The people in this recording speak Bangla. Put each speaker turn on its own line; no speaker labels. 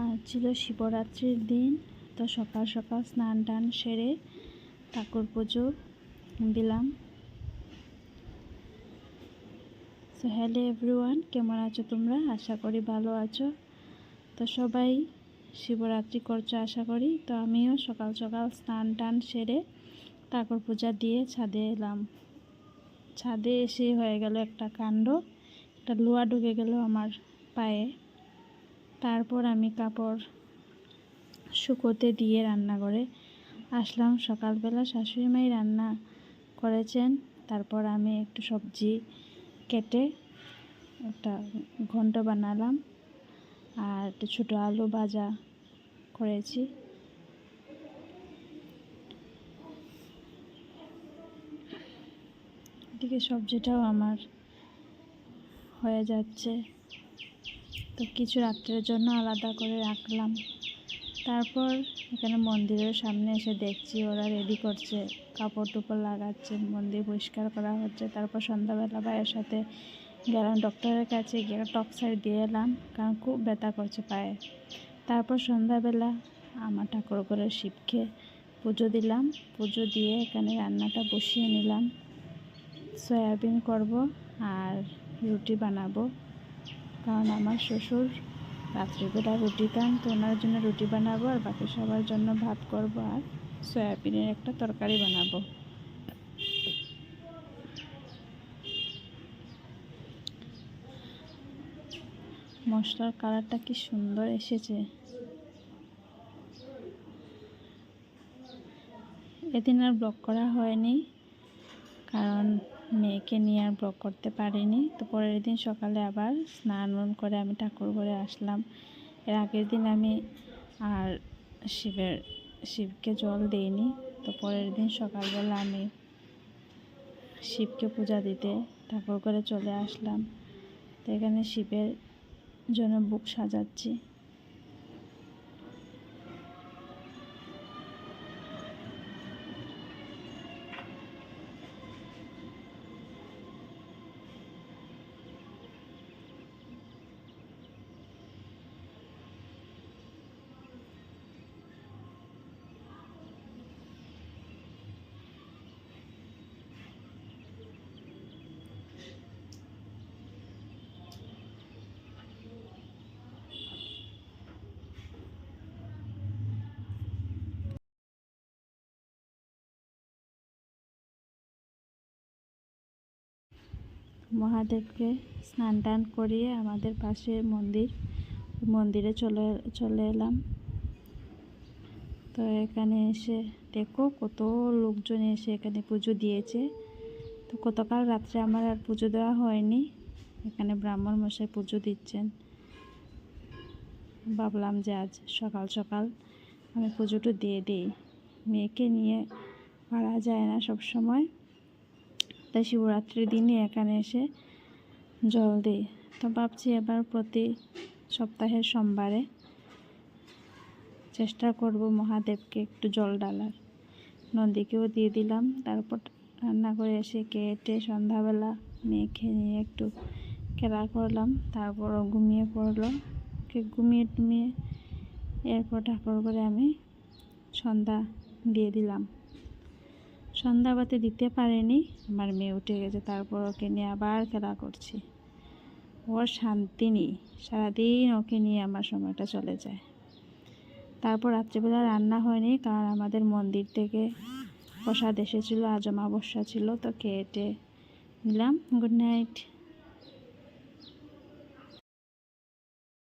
আর ছিল শিবরাত্রির দিন, তো সকাল সকাল স্নান টান সেরে ঠাকুর পুজো দিলাম। সো হ্যালো এভরিওয়ান, কেমন আছো তোমরা? আশা করি ভালো আছো। তো সবাই শিবরাত্রি করছো আশা করি। তো আমিও সকাল সকাল স্নান টান সেরে ঠাকুর পূজা দিয়ে ছাদে এলাম। ছাদে এসে হয়ে গেল একটা কাণ্ড, একটা লোহা ঢুকে গেল আমার পায়ে। তারপর আমি কাপড় শুকোতে দিয়ে রান্নাঘরে আসলাম। সকালবেলা শাশুড়ি মাই রান্না করেছেন। তারপর আমি একটু সবজি কেটে একটা ঘন্ট বানালাম আর একটু ছোটো আলু ভাজা করেছি। এদিকে সবজিটাও আমার হয়ে যাচ্ছে, তো কিছু রাত্রের জন্য আলাদা করে রাখলাম। তারপর এখানে মন্দিরের সামনে এসে দেখছি ওরা রেডি করছে, কাপড় টুপড় লাগাচ্ছে, মন্দির পরিষ্কার করা হচ্ছে। তারপর সন্ধ্যাবেলা ভাইয়ের সাথে গেলাম ডক্টরের কাছে, গিয়ে টক্সাইড দিয়ে এলাম, কারণ খুব ব্যথা করছে পায়ে। তারপর সন্ধ্যাবেলা আমার ঠাকুর ঘরের শিবকে পুজো দিলাম। পুজো দিয়ে এখানে রান্নাটা বসিয়ে নিলাম। সয়াবিন করব আর রুটি বানাবো, কারণ আমার শ্বশুর রাত্রিবেলা রুটি খান, তো ওনার জন্য রুটি বানাবো আর বাকি সবার জন্য ভাত করব আর সয়াবিনের একটা তরকারি বানাবো। মশলার কালারটা কি সুন্দর এসেছে। এদিন আর ব্লগ করা হয়নি, কারণ মেয়েকে নিয়ে আর ব্লগ করতে পারিনি। তো পরের দিন সকালে আবার স্নান করে আমি ঠাকুর ঘরে আসলাম। এর আগের দিন আমি আর শিবকে জল দিইনি। তো পরের দিন সকালবেলা আমি শিবকে পূজা দিতে ঠাকুর ঘরে চলে আসলাম। তো এখানে শিবের জন্য বুক সাজাচ্ছি। মহাদেবকে স্নান টান করিয়ে আমাদের পাশে মন্দিরে চলে এলাম। তো এখানে এসে দেখো কত লোকজন এসে এখানে পুজো দিয়েছে। তো গতকাল রাত্রে আমার আর পুজো দেওয়া হয়নি, এখানে ব্রাহ্মণ মশাই পুজো দিচ্ছেন। ভাবলাম যে আজ সকাল সকাল আমি পুজোটা দিয়ে দিই, মেয়েকে নিয়ে পারা যায় না সব সময়। তাই শিবরাত্রির দিনই এখানে এসে জল দিই। তো ভাবছি এবার প্রতি সপ্তাহের সোমবারে চেষ্টা করব মহাদেবকে একটু জল ডালার। নন্দীকেও দিয়ে দিলাম। তারপর রান্না করে এসে কেটে সন্ধ্যাবেলা মেয়েকে নিয়ে একটু খেলা করলাম। তারপরও ঘুমিয়ে পড়লো। ঘুমিয়ে টুমিয়ে এরপর ঠাকুর করে আমি সন্ধ্যা দিয়ে দিলাম। সন্ধ্যাবাতি দিতে পারিনি, আমার মেয়ে উঠে গেছে। তারপর ওকে নিয়ে আবার খেলা করছি। ওর শান্তি নেই, সারাদিন ওকে নিয়ে আমার সময়টা চলে যায়। তারপর রাত্রিবেলা রান্না হয়নি, কারণ আমাদের মন্দির থেকে প্রসাদ এসেছিলো, আজ অমাবস্যা ছিল, তো কেটে নিলাম। Good night.